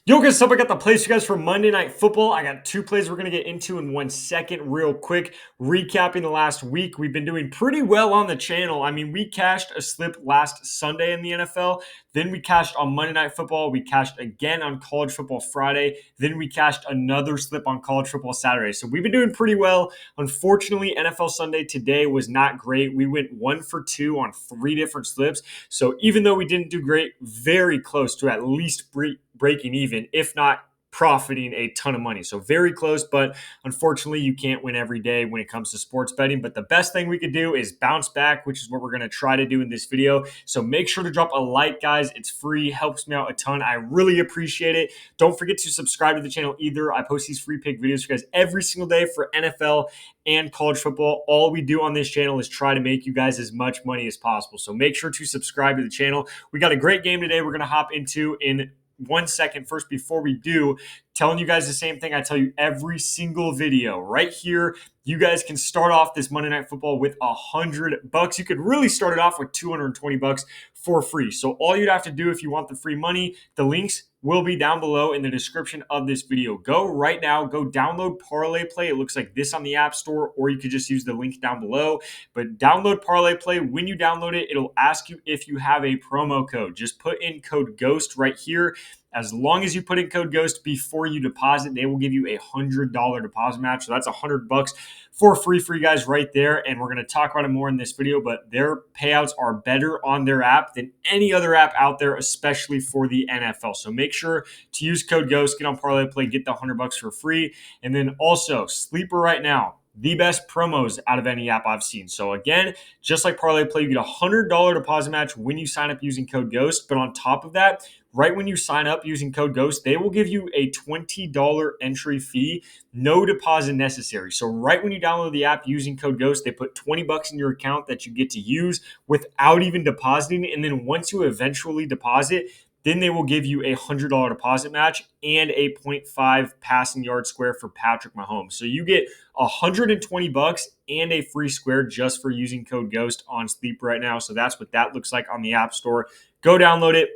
Yo, guys, up? I got the plays for you guys for Monday Night Football. I got two plays we're going to get into in 1 second. Real quick, recapping the last week, we've been doing pretty well on the channel. I mean, we cashed a slip last Sunday in the NFL. Then we cashed on Monday Night Football. We cashed again on College Football Friday. Then we cashed another slip on College Football Saturday. So we've been doing pretty well. Unfortunately, NFL Sunday today was not great. We went 1 for 2 on 3 different slips. So even though we didn't do great, very close to at least breaking even, if not profiting a ton of money. So very close, but unfortunately you can't win every day when it comes to sports betting. But the best thing we could do is bounce back, which is what we're going to try to do in this video. So make sure to drop a like, guys. It's free, helps me out a ton. I really appreciate it. Don't forget to subscribe to the channel either. I post these free pick videos for you guys every single day for NFL and college football. All we do on this channel is try to make you guys as much money as possible. So make sure to subscribe to the channel. We got a great game today we're going to hop into in 1 second. First, before we do, telling you guys the same thing I tell you every single video right here. You guys can start off this Monday Night Football with $100. You could really start it off with $220 for free. So all you'd have to do if you want the free money, the links will be down below in the description of this video. Go right now, go download Parlay Play. It looks like this on the App Store, or you could just use the link down below. But download Parlay Play. When you download it, it'll ask you if you have a promo code. Just put in code GHOST right here. As long as you put in code GHOST before you deposit, they will give you a $100 deposit match. So that's $100 for free for you guys right there. And we're going to talk about it more in this video, but their payouts are better on their app than any other app out there, especially for the NFL. So make sure to use code GHOST, get on Parlay Play, get the $100 for free. And then also Sleeper right now, the best promos out of any app I've seen. So again, just like Parlay Play, you get a $100 deposit match when you sign up using code GHOST. But on top of that, right when you sign up using code GHOST, they will give you a $20 entry fee, no deposit necessary. So right when you download the app using code GHOST, they put $20 in your account that you get to use without even depositing. And then once you eventually deposit, then they will give you a $100 deposit match and a 0.5 passing yard square for Patrick Mahomes. So you get $120 and a free square just for using code GHOST on Sleep right now. So that's what that looks like on the App Store. Go download it.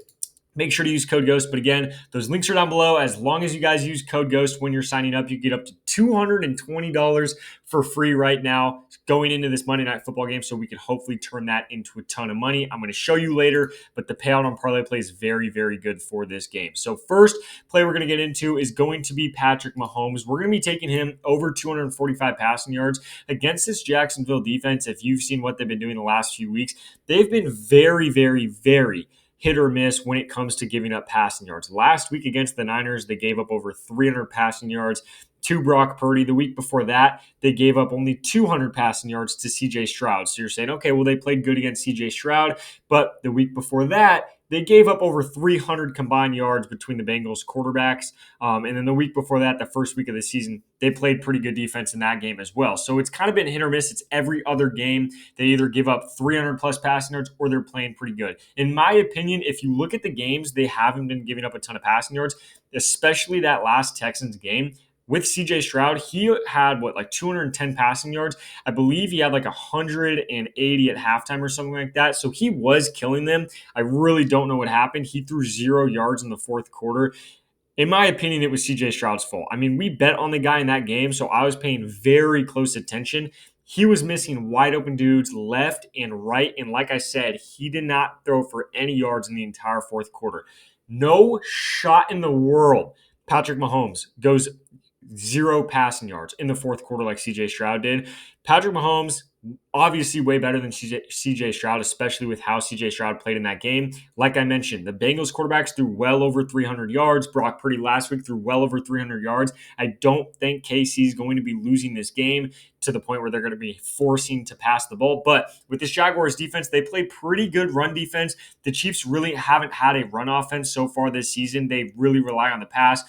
Make sure to use code GHOST. But again, those links are down below. As long as you guys use code GHOST when you're signing up, you get up to $220 for free right now going into this Monday Night Football game. So we can hopefully turn that into a ton of money. I'm going to show you later, but the payout on Parlay Play is very, very good for this game. So first play we're going to get into is going to be Patrick Mahomes. We're going to be taking him over 245 passing yards against this Jacksonville defense. If you've seen what they've been doing the last few weeks, they've been very, very, very hit or miss when it comes to giving up passing yards. Last week against the Niners, they gave up over 300 passing yards to Brock Purdy. The week before that, they gave up only 200 passing yards to CJ Stroud. So you're saying, okay, well, they played good against CJ Stroud, but the week before that, they gave up over 300 combined yards between the Bengals quarterbacks. And then the week before that, the first week of the season, they played pretty good defense in that game as well. So it's kind of been hit or miss. It's every other game. They either give up 300 plus passing yards or they're playing pretty good. In my opinion, if you look at the games, they haven't been giving up a ton of passing yards, especially that last Texans game. With CJ Stroud, he had like 210 passing yards. I believe he had like 180 at halftime or something like that. So he was killing them. I really don't know what happened. He threw 0 yards in the fourth quarter. In my opinion, it was CJ Stroud's fault. I mean, we bet on the guy in that game, so I was paying very close attention. He was missing wide open dudes left and right. And like I said, he did not throw for any yards in the entire fourth quarter. No shot in the world Patrick Mahomes goes 0 passing yards in the fourth quarter like CJ Stroud did. Patrick Mahomes, obviously way better than CJ Stroud, especially with how CJ Stroud played in that game. Like I mentioned, the Bengals quarterbacks threw well over 300 yards. Brock Purdy last week threw well over 300 yards. I don't think KC is going to be losing this game to the point where they're going to be forcing to pass the ball. But with this Jaguars defense, they play pretty good run defense. The Chiefs really haven't had a run offense so far this season. They really rely on the pass.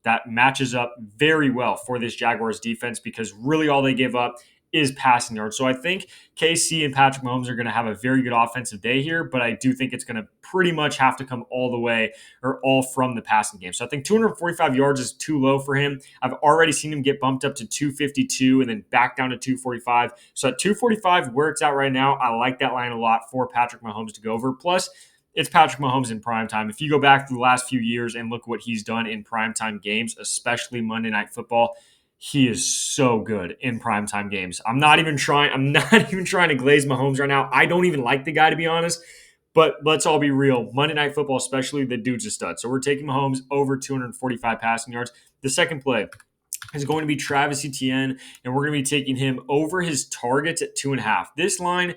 That matches up very well for this Jaguars defense because really all they give up is passing yards. So I think KC and Patrick Mahomes are going to have a very good offensive day here, but I do think it's going to pretty much have to come all the way or all from the passing game. So I think 245 yards is too low for him. I've already seen him get bumped up to 252 and then back down to 245. So at 245, where it's at right now, I like that line a lot for Patrick Mahomes to go over. Plus, it's Patrick Mahomes in primetime. If you go back through the last few years and look what he's done in primetime games, especially Monday Night Football, he is so good in primetime games. I'm not even trying. I'm not even trying to glaze Mahomes right now. I don't even like the guy, to be honest. But let's all be real. Monday Night Football, especially, the dude's a stud. So we're taking Mahomes over 245 passing yards. The second play is going to be Travis Etienne, and we're going to be taking him over his targets at 2.5. This line,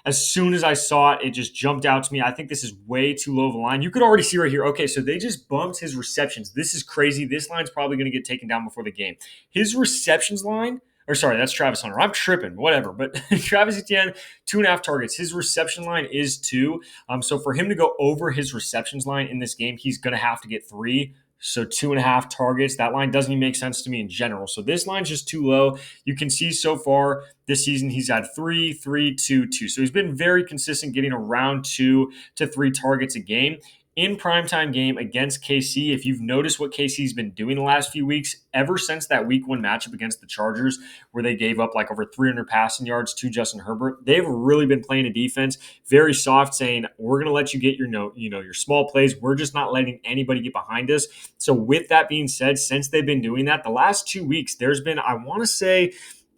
as soon as I saw it, it just jumped out to me. I think this is way too low of a line. You could already see right here. Okay, so they just bumped his receptions. This is crazy. This line's probably going to get taken down before the game. His receptions line, or sorry, that's Travis Hunter. I'm tripping, whatever. But Travis Etienne, 2.5 targets. His reception line is 2. So for him to go over his receptions line in this game, he's going to have to get 3. So 2.5 targets. That line doesn't even make sense to me in general. So this line's just too low. You can see so far this season he's had 3, 3, 2, 2. So he's been very consistent, getting around 2 to 3 targets a game. In primetime game against KC, if you've noticed what KC's been doing the last few weeks, ever since that week 1 matchup against the Chargers, where they gave up like over 300 passing yards to Justin Herbert, they've really been playing a defense very soft, saying, we're going to let you get your small plays. We're just not letting anybody get behind us. So with that being said, since they've been doing that, the last 2 weeks, there's been, I want to say,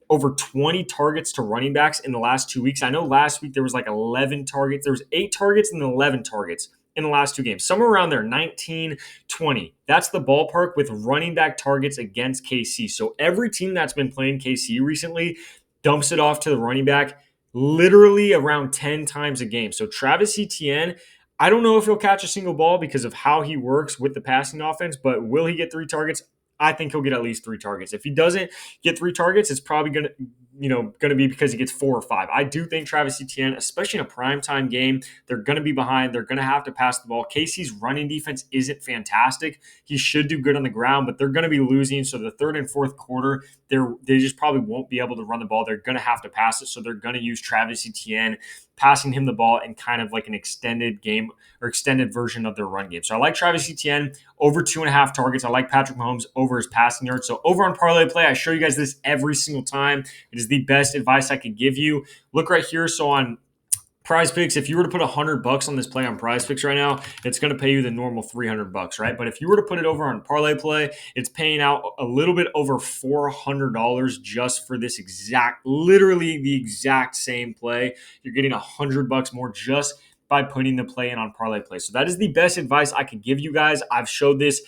over 20 targets to running backs in the last 2 weeks. I know last week there was like 11 targets. There was 8 targets and then 11 targets in the last 2 games. Somewhere around there, 19, 20. That's the ballpark with running back targets against KC. So every team that's been playing KC recently dumps it off to the running back literally around 10 times a game. So Travis Etienne, I don't know if he'll catch a single ball because of how he works with the passing offense, but will he get 3 targets? I think he'll get at least 3 targets. If he doesn't get 3 targets, it's probably going to be because he gets 4 or 5. I do think Travis Etienne, especially in a primetime game, they're going to be behind. They're going to have to pass the ball. KC's running defense isn't fantastic. He should do good on the ground, but they're going to be losing. So the third and fourth quarter, they just probably won't be able to run the ball. They're going to have to pass it. So they're going to use Travis Etienne, passing him the ball in kind of like an extended game or extended version of their run game. So I like Travis Etienne over 2.5 targets. I like Patrick Mahomes over his passing yards. So over on Parlay Play, I show you guys this every single time. It is the best advice I could give you. Look right here. So on Prizepicks, if you were to put $100 on this play on Prizepicks right now, it's going to pay you the normal $300, right? But if you were to put it over on Parlay Play, it's paying out a little bit over $400 just for this literally the exact same play. You're getting $100 more just by putting the play in on Parlay Play. So that is the best advice I could give you guys. I've showed this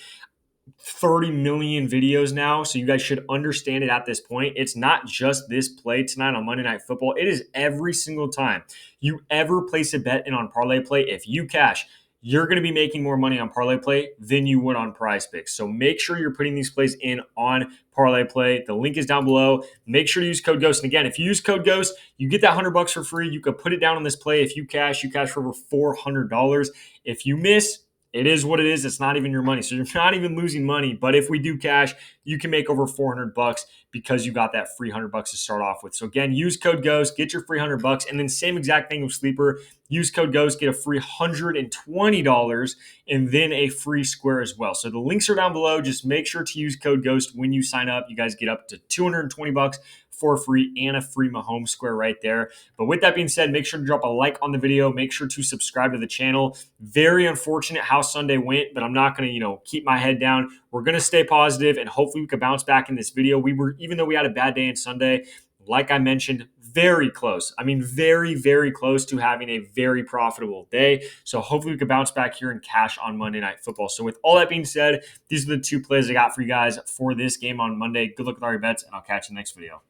30 million videos now, so you guys should understand it at this point. It's not just this play tonight on Monday Night Football. It is every single time you ever place a bet in on Parlay Play. If you cash, you're going to be making more money on Parlay Play than you would on Prizepicks. So make sure you're putting these plays in on Parlay Play. The link is down below. Make sure to use code GHOST. And again, if you use code GHOST, you get that $100 for free. You could put it down on this play. If you cash for over $400. If you miss, it is what it is. It's not even your money. So you're not even losing money. But if we do cash, you can make over $400 because you got that free $100 to start off with. So again, use code GHOST, get your free $100. And then same exact thing with Sleeper. Use code GHOST, get a free $120 and then a free square as well. So the links are down below. Just make sure to use code GHOST when you sign up. You guys get up to $220 for free and a free Mahomes square right there. But with that being said, make sure to drop a like on the video. Make sure to subscribe to the channel. Very unfortunate how Sunday went, but I'm not going to, keep my head down. We're going to stay positive and hopefully we can bounce back in this video. Even though we had a bad day on Sunday, like I mentioned, very close. I mean, very, very close to having a very profitable day. So hopefully we can bounce back here and cash on Monday Night Football. So with all that being said, these are the 2 plays I got for you guys for this game on Monday. Good luck with all your bets, and I'll catch you in the next video.